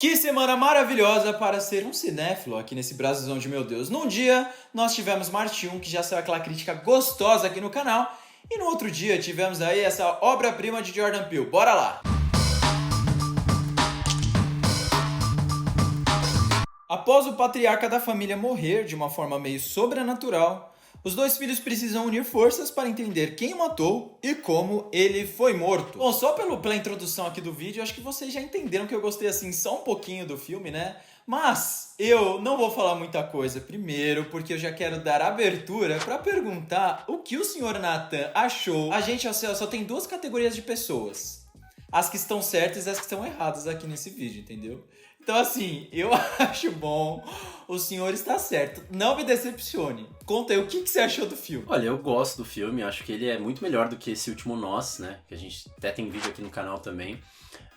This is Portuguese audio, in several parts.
Que semana maravilhosa para ser um cinéfilo aqui nesse Brasilzão de meu Deus. Num dia, nós tivemos Marte 1, que já saiu aquela crítica gostosa aqui no canal. E no outro dia, tivemos aí essa obra-prima de Jordan Peele. Bora lá! Após o patriarca da família morrer de uma forma meio sobrenatural, os dois filhos precisam unir forças para entender quem o matou e como ele foi morto. Bom, só pela introdução aqui do vídeo, acho que vocês já entenderam que eu gostei assim só um pouquinho do filme, né? Mas eu não vou falar muita coisa primeiro, porque eu já quero dar abertura para perguntar o que o senhor Nathan achou. A gente só tem duas categorias de pessoas. As que estão certas e as que estão erradas aqui nesse vídeo, entendeu? Então assim, eu acho bom, o senhor está certo. Não me decepcione. Conta aí, o que você achou do filme? Olha, eu gosto do filme, acho que ele é muito melhor do que esse último Nós, né? Que a gente até tem vídeo aqui no canal também.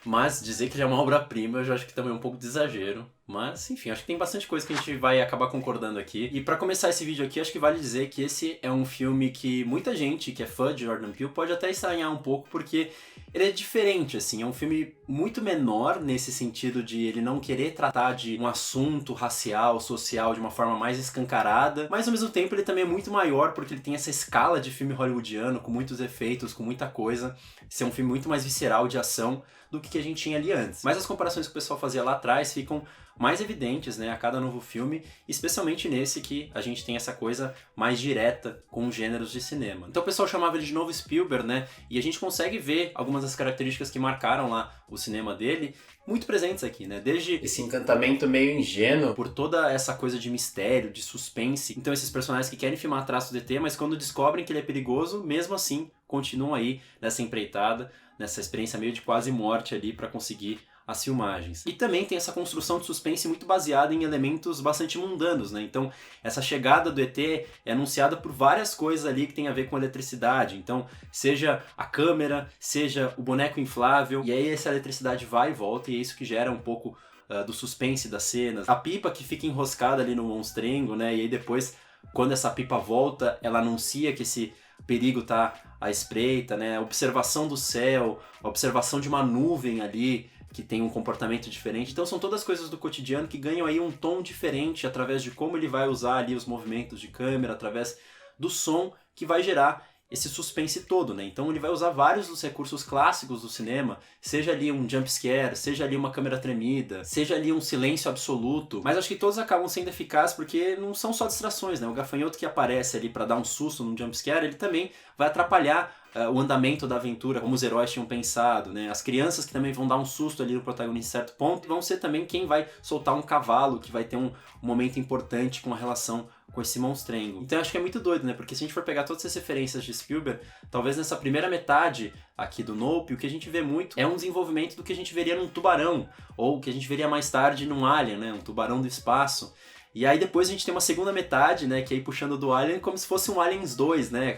Mas dizer que ele é uma obra-prima, eu já acho que também é um pouco de exagero. Mas, enfim, acho que tem bastante coisa que a gente vai acabar concordando aqui. E pra começar esse vídeo aqui, acho que vale dizer que esse é um filme que muita gente que é fã de Jordan Peele pode até estranhar um pouco, porque ele é diferente, assim. É um filme muito menor nesse sentido de ele não querer tratar de um assunto racial, social, de uma forma mais escancarada. Mas, ao mesmo tempo, ele também é muito maior, porque ele tem essa escala de filme hollywoodiano, com muitos efeitos, com muita coisa. Esse é um filme muito mais visceral, de ação, do que a gente tinha ali antes. Mas as comparações que o pessoal fazia lá atrás ficam mais evidentes, né, a cada novo filme, especialmente nesse que a gente tem essa coisa mais direta com os gêneros de cinema. Então o pessoal chamava ele de novo Spielberg, né, e a gente consegue ver algumas das características que marcaram lá o cinema dele muito presentes aqui, né, desde esse encantamento meio ingênuo por toda essa coisa de mistério, de suspense. Então esses personagens que querem filmar traços do ET, mas quando descobrem que ele é perigoso, mesmo assim, continuam aí nessa empreitada, nessa experiência meio de quase morte ali para conseguir as filmagens. E também tem essa construção de suspense muito baseada em elementos bastante mundanos, né? Então, essa chegada do ET é anunciada por várias coisas ali que tem a ver com eletricidade. Então, seja a câmera, seja o boneco inflável, e aí essa eletricidade vai e volta, e é isso que gera um pouco do suspense das cenas. A pipa que fica enroscada ali no monstrengo, né? E aí depois, quando essa pipa volta, ela anuncia que esse perigo tá à espreita, né? A observação do céu, a observação de uma nuvem ali, que tem um comportamento diferente. Então são todas coisas do cotidiano que ganham aí um tom diferente através de como ele vai usar ali os movimentos de câmera, através do som que vai gerar esse suspense todo, né? Então ele vai usar vários dos recursos clássicos do cinema, seja ali um jump scare, seja ali uma câmera tremida, seja ali um silêncio absoluto, mas acho que todos acabam sendo eficazes porque não são só distrações, né? O gafanhoto que aparece ali para dar um susto num jump scare, ele também vai atrapalhar o andamento da aventura, como os heróis tinham pensado, né? As crianças que também vão dar um susto ali no protagonista em certo ponto, vão ser também quem vai soltar um cavalo, que vai ter um momento importante com a relação com esse monstrengo. Então eu acho que é muito doido, né? Porque se a gente for pegar todas essas referências de Spielberg, talvez nessa primeira metade aqui do Nope, o que a gente vê muito é um desenvolvimento do que a gente veria num tubarão, ou que a gente veria mais tarde num Alien, né? Um tubarão do espaço. E aí depois a gente tem uma segunda metade, né? Que aí puxando do Alien como se fosse um Aliens 2, né?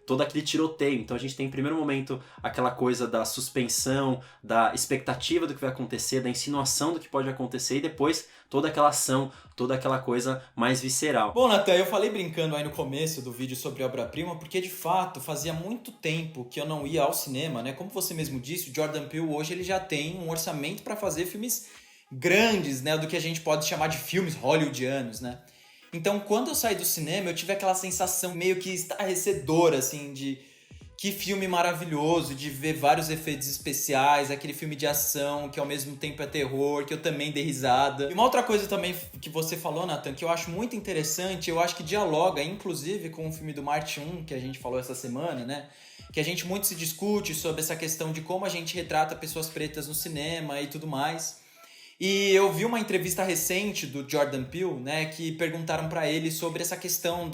Todo aquele tiroteio. Então a gente tem em primeiro momento aquela coisa da suspensão, da expectativa do que vai acontecer, da insinuação do que pode acontecer e depois toda aquela ação, toda aquela coisa mais visceral. Bom, Nathan, eu falei brincando aí no começo do vídeo sobre obra-prima, porque de fato fazia muito tempo que eu não ia ao cinema, né? Como você mesmo disse, o Jordan Peele hoje ele já tem um orçamento para fazer filmes grandes, né? Do que a gente pode chamar de filmes hollywoodianos, né? Então, quando eu saí do cinema, eu tive aquela sensação meio que estarrecedora, assim, de que filme maravilhoso, de ver vários efeitos especiais, aquele filme de ação que ao mesmo tempo é terror, que eu também dei risada. E uma outra coisa também que você falou, Nathan, que eu acho muito interessante, eu acho que dialoga, inclusive, com o filme do Marte 1, que a gente falou essa semana, né? Que a gente muito se discute sobre essa questão de como a gente retrata pessoas pretas no cinema e tudo mais. E eu vi uma entrevista recente do Jordan Peele, né, que perguntaram pra ele sobre essa questão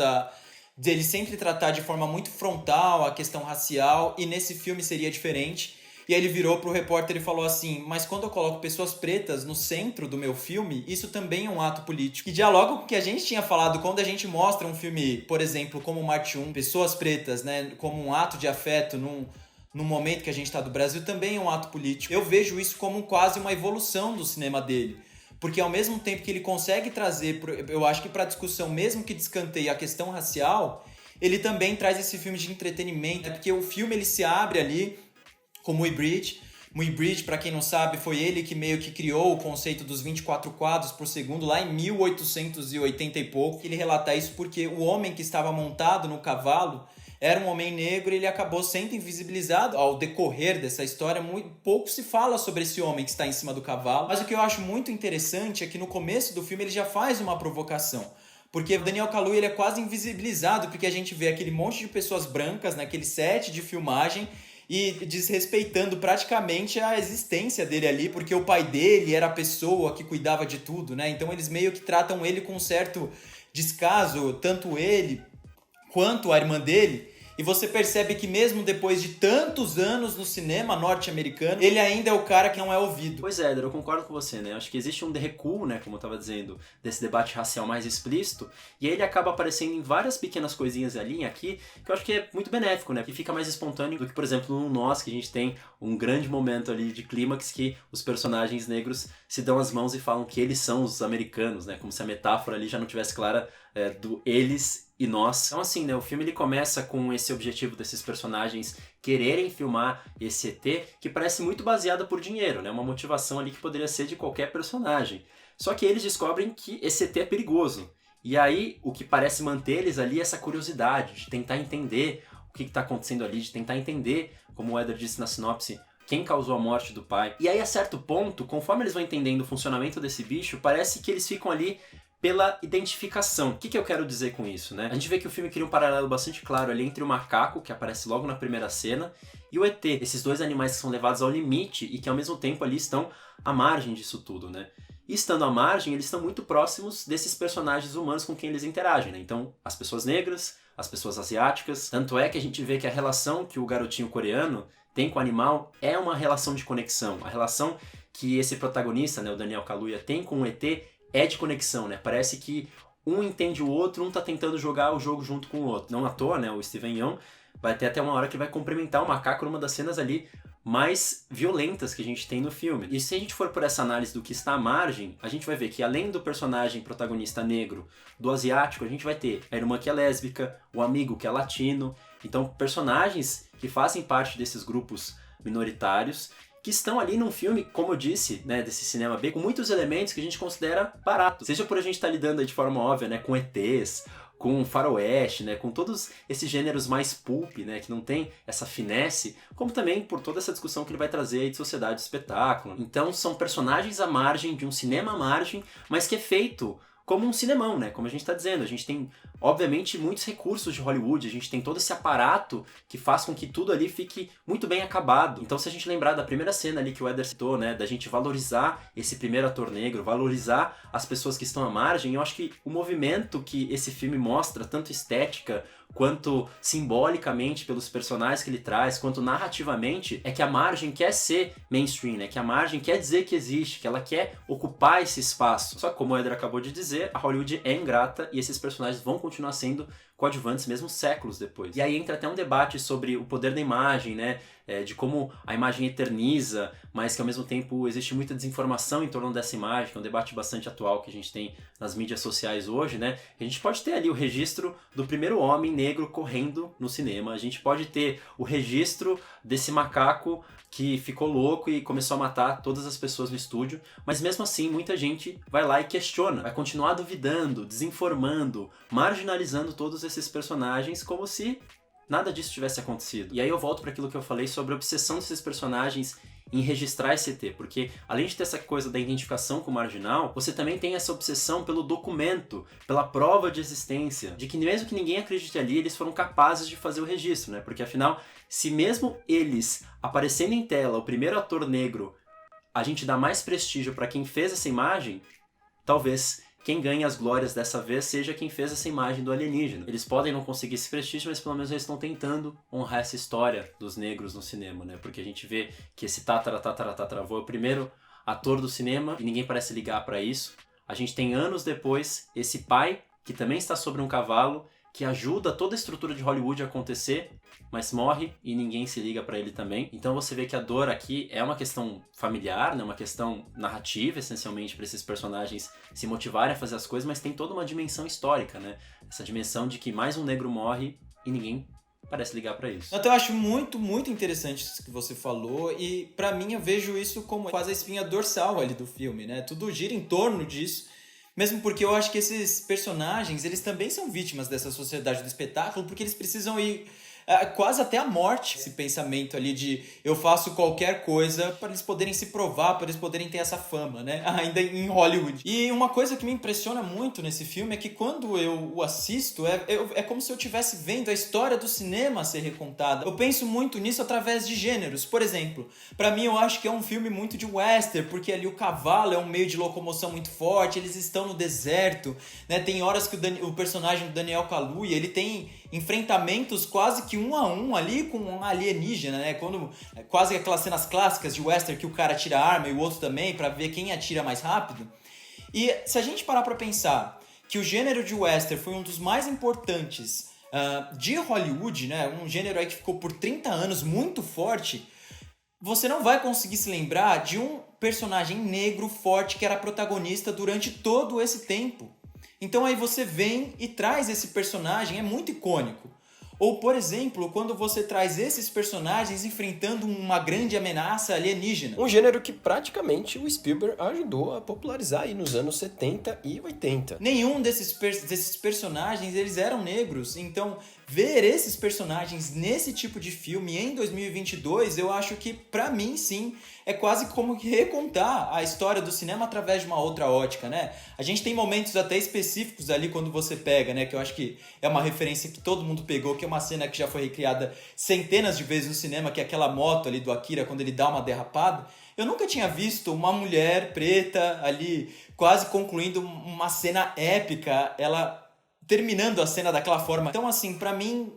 dele sempre tratar de forma muito frontal a questão racial, e nesse filme seria diferente. E aí ele virou pro repórter e falou assim: mas quando eu coloco pessoas pretas no centro do meu filme, isso também é um ato político. E dialoga com o que a gente tinha falado quando a gente mostra um filme, por exemplo, como Marte 1, pessoas pretas, né, como um ato de afeto no momento que a gente está do Brasil, também é um ato político. Eu vejo isso como quase uma evolução do cinema dele. Porque ao mesmo tempo que ele consegue trazer, eu acho que para a discussão, mesmo que descanteie a questão racial, ele também traz esse filme de entretenimento. Porque o filme ele se abre ali, como o Bridge, Muybridge, para quem não sabe, foi ele que meio que criou o conceito dos 24 quadros por segundo lá em 1880 e pouco. Ele relata isso porque o homem que estava montado no cavalo era um homem negro e ele acabou sendo invisibilizado ao decorrer dessa história. Muito pouco se fala sobre esse homem que está em cima do cavalo, mas o que eu acho muito interessante é que no começo do filme ele já faz uma provocação. Porque o Daniel Kaluuya ele é quase invisibilizado, porque a gente vê aquele monte de pessoas brancas naquele set de filmagem e desrespeitando praticamente a existência dele ali, porque o pai dele era a pessoa que cuidava de tudo, né? Então eles meio que tratam ele com um certo descaso, tanto ele quanto a irmã dele, e você percebe que mesmo depois de tantos anos no cinema norte-americano, ele ainda é o cara que não é ouvido. Pois é, Éder, eu concordo com você, né? Acho que existe um recuo, né, como eu estava dizendo, desse debate racial mais explícito, e aí ele acaba aparecendo em várias pequenas coisinhas ali e aqui, que eu acho que é muito benéfico, né? Que fica mais espontâneo do que, por exemplo, no Nós, que a gente tem um grande momento ali de clímax que os personagens negros se dão as mãos e falam que eles são os americanos, né? Como se a metáfora ali já não tivesse clara do eles e nós. Então assim, né, o filme ele começa com esse objetivo desses personagens quererem filmar esse ET, que parece muito baseado por dinheiro, né? Uma motivação ali que poderia ser de qualquer personagem. Só que eles descobrem que esse ET é perigoso. E aí, o que parece manter eles ali é essa curiosidade de tentar entender o que está acontecendo ali, de tentar entender, como o Éder disse na sinopse, quem causou a morte do pai. E aí, a certo ponto, conforme eles vão entendendo o funcionamento desse bicho, parece que eles ficam ali pela identificação. O que eu quero dizer com isso, né? A gente vê que o filme cria um paralelo bastante claro ali entre o macaco, que aparece logo na primeira cena, e o ET. Esses dois animais que são levados ao limite e que ao mesmo tempo ali estão à margem disso tudo, né? E estando à margem, eles estão muito próximos desses personagens humanos com quem eles interagem, né? Então, as pessoas negras, as pessoas asiáticas. Tanto é que a gente vê que a relação que o garotinho coreano tem com o animal é uma relação de conexão. A relação que esse protagonista, né, o Daniel Kaluuya, tem com o ET é de conexão, né? Parece que um entende o outro, um tá tentando jogar o jogo junto com o outro. Não à toa, né? O Steven Yeun vai ter até uma hora que vai cumprimentar o macaco numa das cenas ali mais violentas que a gente tem no filme. E se a gente for por essa análise do que está à margem, a gente vai ver que além do personagem protagonista negro, do asiático, a gente vai ter a irmã que é lésbica, o amigo que é latino. Então, personagens que fazem parte desses grupos minoritários que estão ali num filme, como eu disse, né, desse cinema B, com muitos elementos que a gente considera barato. Seja por a gente estar lidando aí de forma óbvia, né, com ETs, com faroeste, né, com todos esses gêneros mais pulp, né, que não tem essa finesse, como também por toda essa discussão que ele vai trazer aí de sociedade e espetáculo. Então são personagens à margem de um cinema à margem, mas que é feito como um cinemão, né? Como a gente está dizendo, a gente tem, obviamente, muitos recursos de Hollywood, a gente tem todo esse aparato que faz com que tudo ali fique muito bem acabado. Então, se a gente lembrar da primeira cena ali que o Éder citou, né? Da gente valorizar esse primeiro ator negro, valorizar as pessoas que estão à margem, eu acho que o movimento que esse filme mostra, tanto estética quanto simbolicamente pelos personagens que ele traz, quanto narrativamente, é que a margem quer ser mainstream, né? Que a margem quer dizer que existe, que ela quer ocupar esse espaço. Só que, como o Éder acabou de dizer, a Hollywood é ingrata e esses personagens vão continuar sendo coadjuvantes mesmo séculos depois. E aí entra até um debate sobre o poder da imagem, né? De como a imagem eterniza, mas que ao mesmo tempo existe muita desinformação em torno dessa imagem, que é um debate bastante atual que a gente tem nas mídias sociais hoje, né? A gente pode ter ali o registro do primeiro homem negro correndo no cinema, a gente pode ter o registro desse macaco que ficou louco e começou a matar todas as pessoas no estúdio, mas mesmo assim muita gente vai lá e questiona, vai continuar duvidando, desinformando, marginalizando todos esses personagens como se nada disso tivesse acontecido. E aí eu volto para aquilo que eu falei sobre a obsessão desses personagens em registrar esse ET, porque além de ter essa coisa da identificação com o marginal, você também tem essa obsessão pelo documento, pela prova de existência, de que mesmo que ninguém acredite ali, eles foram capazes de fazer o registro, né? Porque afinal, se mesmo eles aparecendo em tela, o primeiro ator negro, a gente dá mais prestígio para quem fez essa imagem, talvez quem ganha as glórias dessa vez seja quem fez essa imagem do alienígena. Eles podem não conseguir esse prestígio, mas pelo menos eles estão tentando honrar essa história dos negros no cinema, né? Porque a gente vê que esse tataravô é o primeiro ator do cinema e ninguém parece ligar para isso. A gente tem anos depois esse pai, que também está sobre um cavalo, que ajuda toda a estrutura de Hollywood a acontecer, mas morre e ninguém se liga pra ele também. Então você vê que a dor aqui é uma questão familiar, né? Uma questão narrativa, essencialmente, para esses personagens se motivarem a fazer as coisas, mas tem toda uma dimensão histórica, né? Essa dimensão de que mais um negro morre e ninguém parece ligar pra isso. Então eu acho muito, muito interessante isso que você falou e pra mim eu vejo isso como quase a espinha dorsal ali do filme, né? Tudo gira em torno disso, mesmo porque eu acho que esses personagens, eles também são vítimas dessa sociedade do espetáculo, porque eles precisam ir quase até a morte, esse pensamento ali de eu faço qualquer coisa para eles poderem se provar, para eles poderem ter essa fama, né? Ainda em Hollywood. E uma coisa que me impressiona muito nesse filme é que quando eu o assisto, é como se eu estivesse vendo a história do cinema ser recontada. Eu penso muito nisso através de gêneros. Por exemplo, para mim eu acho que é um filme muito de western, porque ali o cavalo é um meio de locomoção muito forte, eles estão no deserto, né? Tem horas que o personagem do Daniel Kaluuya, ele tem enfrentamentos quase que 1 a 1 ali com um alienígena, né? Quase aquelas cenas clássicas de western que o cara tira a arma e o outro também, pra ver quem atira mais rápido. E se a gente parar pra pensar que o gênero de western foi um dos mais importantes de Hollywood, né? Um gênero aí que ficou por 30 anos muito forte, você não vai conseguir se lembrar de um personagem negro forte que era protagonista durante todo esse tempo. Então aí você vem e traz esse personagem, é muito icônico. Ou, por exemplo, quando você traz esses personagens enfrentando uma grande ameaça alienígena. Um gênero que praticamente o Spielberg ajudou a popularizar aí nos anos 70 e 80. Nenhum desses personagens, eles eram negros. Então, ver esses personagens nesse tipo de filme em 2022, eu acho que, pra mim, sim, é quase como que recontar a história do cinema através de uma outra ótica, né? A gente tem momentos até específicos ali quando você pega, né? Que eu acho que é uma referência que todo mundo pegou, que é uma cena que já foi recriada centenas de vezes no cinema, que é aquela moto ali do Akira, quando ele dá uma derrapada. Eu nunca tinha visto uma mulher preta ali quase concluindo uma cena épica, ela terminando a cena daquela forma. Então, assim, pra mim,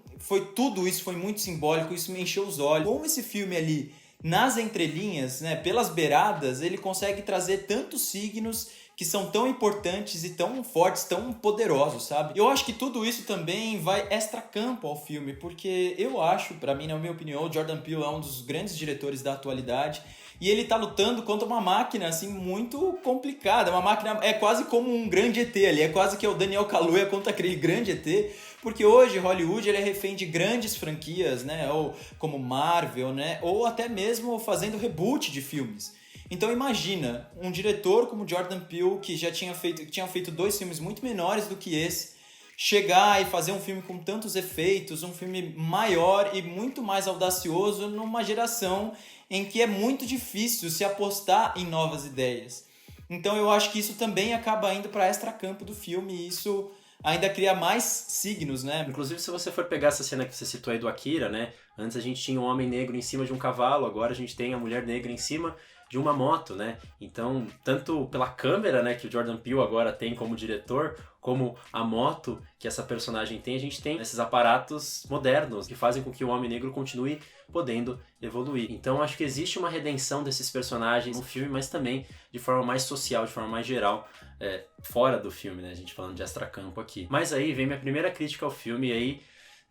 tudo isso foi muito simbólico, isso me encheu os olhos. Como esse filme ali, nas entrelinhas, né, pelas beiradas, ele consegue trazer tantos signos que são tão importantes e tão fortes, tão poderosos, sabe? Eu acho que tudo isso também vai extra-campo ao filme, porque eu acho, pra mim, na minha opinião, o Jordan Peele é um dos grandes diretores da atualidade e ele tá lutando contra uma máquina, assim, muito complicada. Uma máquina, é quase como um grande ET ali, é quase que é o Daniel Kaluuya contra aquele grande ET, porque hoje Hollywood ele é refém de grandes franquias, né, ou como Marvel, né, ou até mesmo fazendo reboot de filmes. Então imagina, um diretor como Jordan Peele, que já tinha feito 2 filmes muito menores do que esse, chegar e fazer um filme com tantos efeitos, um filme maior e muito mais audacioso numa geração em que é muito difícil se apostar em novas ideias. Então eu acho que isso também acaba indo para extra-campo do filme e isso ainda cria mais signos, né? Inclusive, se você for pegar essa cena que você citou aí do Akira, né? Antes a gente tinha um homem negro em cima de um cavalo, agora a gente tem a mulher negra em cima de uma moto, né? Então, tanto pela câmera, né, que o Jordan Peele agora tem como diretor, como a moto que essa personagem tem, a gente tem esses aparatos modernos que fazem com que o homem negro continue podendo evoluir. Então, acho que existe uma redenção desses personagens no filme, mas também de forma mais social, de forma mais geral, fora do filme, né? A gente falando de extracampo aqui. Mas aí vem minha primeira crítica ao filme, e aí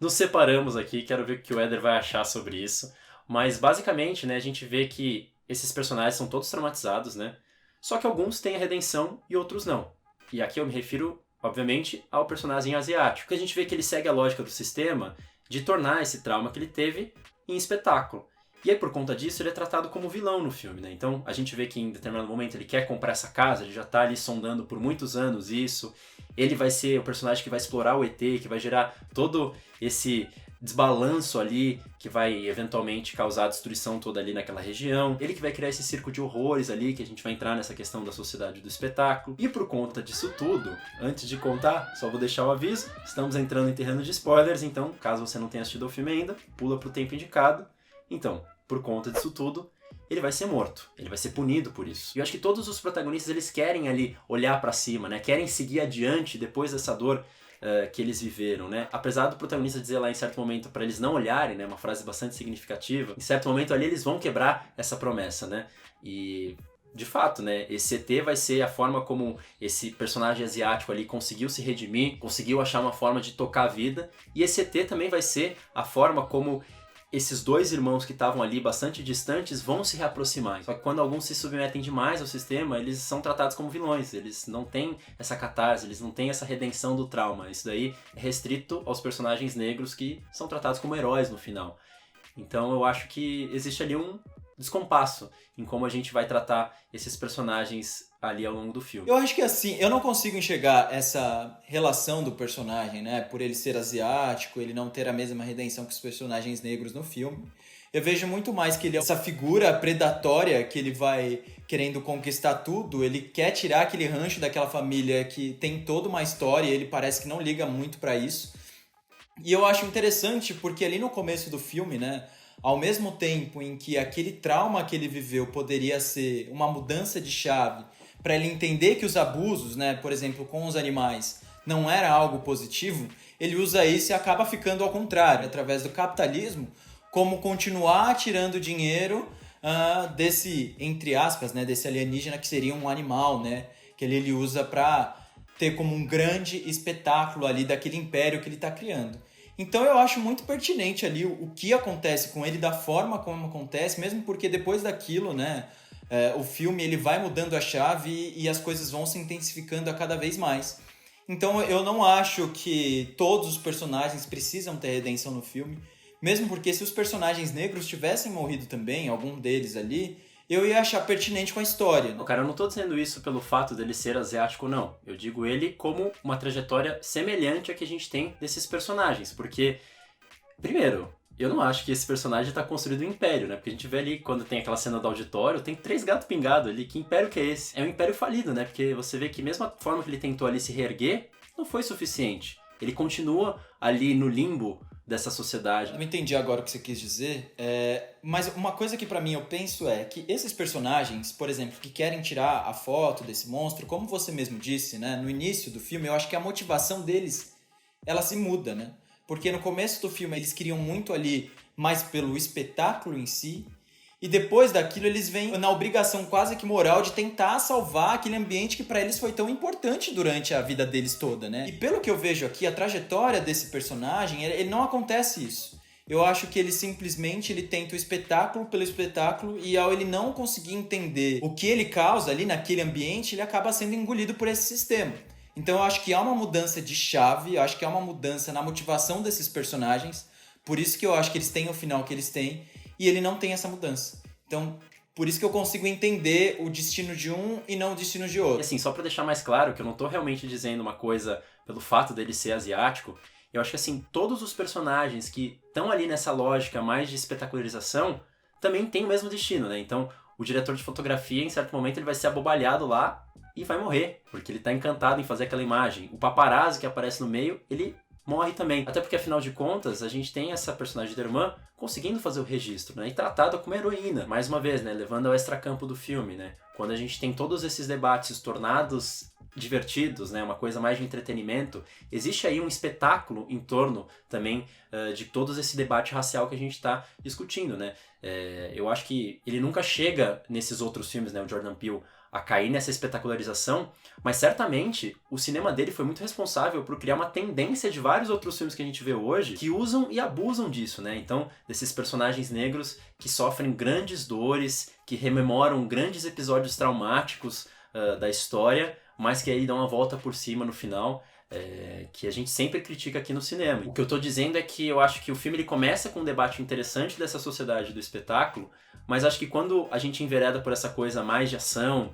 nos separamos aqui, quero ver o que o Éder vai achar sobre isso. Mas, basicamente, né, a gente vê que esses personagens são todos traumatizados, né? Só que alguns têm a redenção e outros não. E aqui eu me refiro, obviamente, ao personagem asiático. Que a gente vê que ele segue a lógica do sistema de tornar esse trauma que ele teve em espetáculo. E aí, por conta disso, ele é tratado como vilão no filme, né? Então, a gente vê que em determinado momento ele quer comprar essa casa, ele já tá ali sondando por muitos anos isso. Ele vai ser o personagem que vai explorar o ET, que vai gerar todo esse desbalanço ali, que vai eventualmente causar a destruição toda ali naquela região. Ele que vai criar esse circo de horrores ali, que a gente vai entrar nessa questão da sociedade do espetáculo. E por conta disso tudo, antes de contar, só vou deixar o aviso, estamos entrando em terreno de spoilers, então, caso você não tenha assistido o filme ainda, pula pro tempo indicado. Então, por conta disso tudo, ele vai ser morto, ele vai ser punido por isso. E eu acho que todos os protagonistas, eles querem ali olhar pra cima, né? Querem seguir adiante depois dessa dor que eles viveram, né? Apesar do protagonista dizer lá em certo momento para eles não olharem, né? Uma frase bastante significativa. Em certo momento ali eles vão quebrar essa promessa, né? E de fato, né? Esse ET vai ser a forma como esse personagem asiático ali conseguiu se redimir, conseguiu achar uma forma de tocar a vida. E esse ET também vai ser a forma como esses dois irmãos que estavam ali bastante distantes vão se reaproximar. Só que quando alguns se submetem demais ao sistema, eles são tratados como vilões. Eles não têm essa catarse, eles não têm essa redenção do trauma. Isso daí é restrito aos personagens negros que são tratados como heróis no final. Então eu acho que existe ali um descompasso em como a gente vai tratar esses personagens ali ao longo do filme. Eu acho que assim, eu não consigo enxergar essa relação do personagem, né? Por ele ser asiático, ele não ter a mesma redenção que os personagens negros no filme. Eu vejo muito mais que ele é essa figura predatória que ele vai querendo conquistar tudo, ele quer tirar aquele rancho daquela família que tem toda uma história e ele parece que não liga muito pra isso. E eu acho interessante porque ali no começo do filme, né? Ao mesmo tempo em que aquele trauma que ele viveu poderia ser uma mudança de chave para ele entender que os abusos, né, por exemplo, com os animais, não era algo positivo, ele usa isso e acaba ficando ao contrário, através do capitalismo, como continuar tirando dinheiro desse, entre aspas, né, desse alienígena que seria um animal, né, que ele usa para ter como um grande espetáculo ali daquele império que ele está criando. Então eu acho muito pertinente ali o que acontece com ele, da forma como acontece, mesmo porque depois daquilo, né, o filme ele vai mudando a chave e as coisas vão se intensificando a cada vez mais. Então eu não acho que todos os personagens precisam ter redenção no filme, mesmo porque se os personagens negros tivessem morrido também, algum deles ali, eu ia achar pertinente com a história. Cara, eu não tô dizendo isso pelo fato dele ser asiático, não. Eu digo ele como uma trajetória semelhante à que a gente tem desses personagens. Porque, primeiro, eu não acho que esse personagem tá construído um império, né? Porque a gente vê ali, quando tem aquela cena do auditório, tem 3 gatos pingados ali. Que império que é esse? É um império falido, né? Porque você vê que mesmo a forma que ele tentou ali se reerguer, não foi suficiente. Ele continua ali no limbo dessa sociedade. Eu entendi agora o que você quis dizer, mas uma coisa que pra mim eu penso é que esses personagens, por exemplo, que querem tirar a foto desse monstro, como você mesmo disse, né, no início do filme, eu acho que a motivação deles, ela se muda, né? Porque no começo do filme eles queriam muito ali mais pelo espetáculo em si, e depois daquilo eles vêm na obrigação quase que moral de tentar salvar aquele ambiente que pra eles foi tão importante durante a vida deles toda, né? E pelo que eu vejo aqui, a trajetória desse personagem, ele não acontece isso. Eu acho que ele simplesmente ele tenta o espetáculo pelo espetáculo e ao ele não conseguir entender o que ele causa ali naquele ambiente, ele acaba sendo engolido por esse sistema. Então eu acho que há uma mudança de chave, eu acho que há uma mudança na motivação desses personagens, por isso que eu acho que eles têm o final que eles têm, e ele não tem essa mudança. Então, por isso que eu consigo entender o destino de um e não o destino de outro. E assim, só pra deixar mais claro que eu não tô realmente dizendo uma coisa pelo fato dele ser asiático, eu acho que assim, todos os personagens que estão ali nessa lógica mais de espetacularização também têm o mesmo destino, né? Então, o diretor de fotografia, em certo momento, ele vai ser abobalhado lá e vai morrer, porque ele tá encantado em fazer aquela imagem. O paparazzi que aparece no meio, ele morre também. Até porque, afinal de contas, a gente tem essa personagem da irmã conseguindo fazer o registro, né? E tratada como heroína. Mais uma vez, né? Levando ao extracampo do filme, né? Quando a gente tem todos esses debates tornados divertidos, né? Uma coisa mais de entretenimento, existe aí um espetáculo em torno também de todo esse debate racial que a gente está discutindo, né? Eu acho que ele nunca chega nesses outros filmes, né? O Jordan Peele, a cair nessa espetacularização, mas certamente o cinema dele foi muito responsável por criar uma tendência de vários outros filmes que a gente vê hoje que usam e abusam disso, né? Então, desses personagens negros que sofrem grandes dores, que rememoram grandes episódios traumáticos da história, mas que aí dão uma volta por cima no final, que a gente sempre critica aqui no cinema. O que eu tô dizendo é que eu acho que o filme ele começa com um debate interessante dessa sociedade do espetáculo, mas acho que quando a gente envereda por essa coisa mais de ação,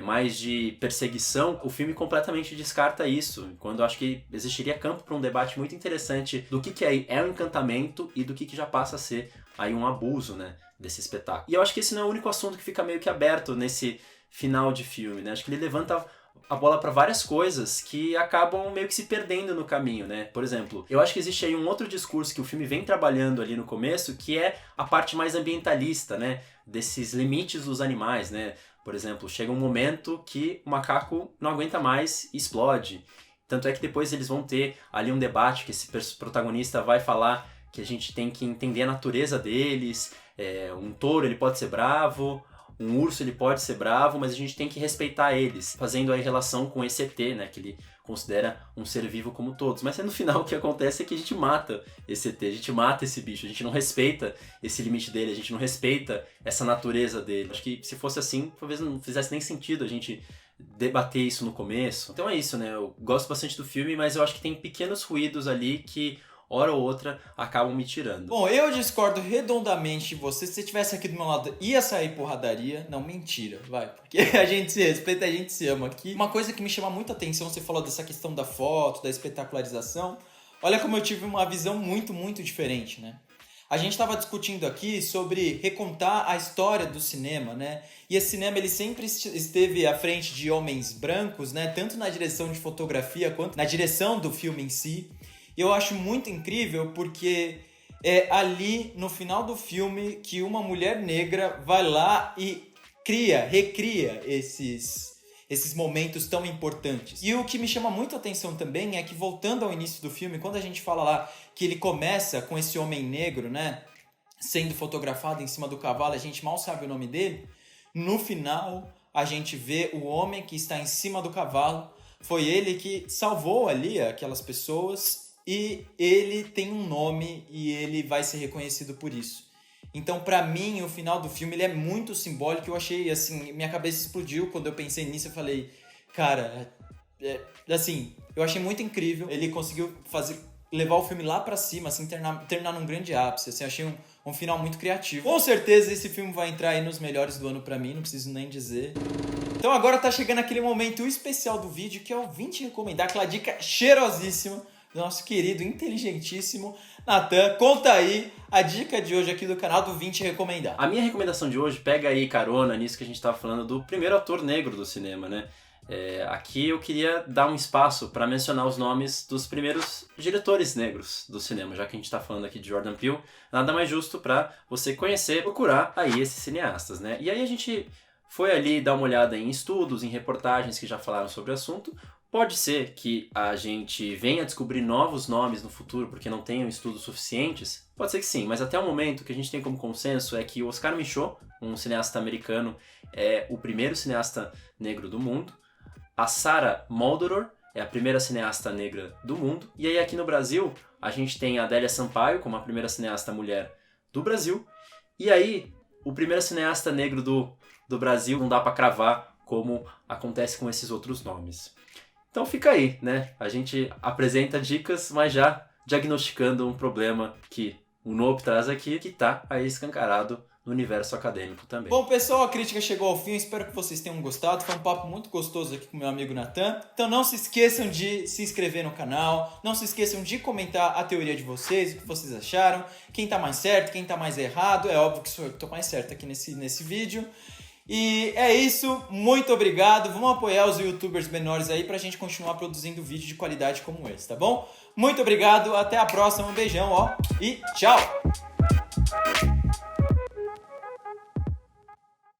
mais de perseguição, o filme completamente descarta isso. Quando eu acho que existiria campo para um debate muito interessante do que é um encantamento e do que já passa a ser aí um abuso, né, desse espetáculo. E eu acho que esse não é o único assunto que fica meio que aberto nesse final de filme, né? Acho que ele levanta a bola para várias coisas que acabam meio que se perdendo no caminho, né? Por exemplo, eu acho que existe aí um outro discurso que o filme vem trabalhando ali no começo, que é a parte mais ambientalista, né? Desses limites dos animais, né? Por exemplo, chega um momento que o macaco não aguenta mais e explode. Tanto é que depois eles vão ter ali um debate que esse protagonista vai falar que a gente tem que entender a natureza deles. Um touro ele pode ser bravo, um urso ele pode ser bravo, mas a gente tem que respeitar eles, fazendo aí relação com esse ET, né, que ele considera um ser vivo como todos. Mas no final o que acontece é que a gente mata esse ET, a gente mata esse bicho, a gente não respeita esse limite dele, a gente não respeita essa natureza dele. Acho que se fosse assim, talvez não fizesse nem sentido a gente debater isso no começo. Então é isso, né, eu gosto bastante do filme, mas eu acho que tem pequenos ruídos ali que hora ou outra acabam me tirando. Bom, eu discordo redondamente de você. Se você estivesse aqui do meu lado, ia sair porradaria. Não, mentira, vai. Porque a gente se respeita, a gente se ama aqui. Uma coisa que me chama muita atenção, você falou dessa questão da foto, da espetacularização. Olha como eu tive uma visão muito, muito diferente, né? A gente estava discutindo aqui sobre recontar a história do cinema, né? E esse cinema, ele sempre esteve à frente de homens brancos, né? Tanto na direção de fotografia, quanto na direção do filme em si. Eu acho muito incrível porque é ali no final do filme que uma mulher negra vai lá e recria esses momentos tão importantes. E o que me chama muito a atenção também é que, voltando ao início do filme, quando a gente fala lá que ele começa com esse homem negro, né, sendo fotografado em cima do cavalo, a gente mal sabe o nome dele, no final a gente vê o homem que está em cima do cavalo, foi ele que salvou ali aquelas pessoas. E ele tem um nome e ele vai ser reconhecido por isso. Então, pra mim, o final do filme ele é muito simbólico. Eu achei, assim, minha cabeça explodiu quando eu pensei nisso. Eu falei, cara, assim, eu achei muito incrível. Ele conseguiu levar o filme lá pra cima, assim, terminar num grande ápice. Assim, achei um final muito criativo. Com certeza esse filme vai entrar aí nos melhores do ano pra mim, não preciso nem dizer. Então agora tá chegando aquele momento especial do vídeo, que é o 20 recomendar, aquela dica cheirosíssima do nosso querido, inteligentíssimo Natan. Conta aí a dica de hoje aqui do canal do 20 Recomendar. A minha recomendação de hoje pega aí carona nisso que a gente estava falando do primeiro ator negro do cinema, né? Aqui eu queria dar um espaço para mencionar os nomes dos primeiros diretores negros do cinema, já que a gente está falando aqui de Jordan Peele, nada mais justo para você conhecer, procurar aí esses cineastas, né? E aí a gente foi ali dar uma olhada em estudos, em reportagens que já falaram sobre o assunto. Pode ser que a gente venha descobrir novos nomes no futuro porque não tenham estudos suficientes? Pode ser que sim, mas até o momento o que a gente tem como consenso é que o Oscar Micheaux, um cineasta americano, é o primeiro cineasta negro do mundo. A Sarah Maldoror é a primeira cineasta negra do mundo. E aí aqui no Brasil a gente tem a Adélia Sampaio como a primeira cineasta mulher do Brasil. E aí o primeiro cineasta negro do Brasil não dá para cravar como acontece com esses outros nomes. Então fica aí, né? A gente apresenta dicas, mas já diagnosticando um problema que o Nope traz aqui, que está aí escancarado no universo acadêmico também. Bom, pessoal, a crítica chegou ao fim. Espero que vocês tenham gostado. Foi um papo muito gostoso aqui com meu amigo Natan. Então não se esqueçam de se inscrever no canal. Não se esqueçam de comentar a teoria de vocês, o que vocês acharam. Quem tá mais certo, quem tá mais errado. É óbvio que sou eu que tô mais certo aqui nesse vídeo. E é isso, muito obrigado. Vamos apoiar os youtubers menores aí pra gente continuar produzindo vídeo de qualidade como esse, tá bom? Muito obrigado, até a próxima, um beijão, ó, e tchau!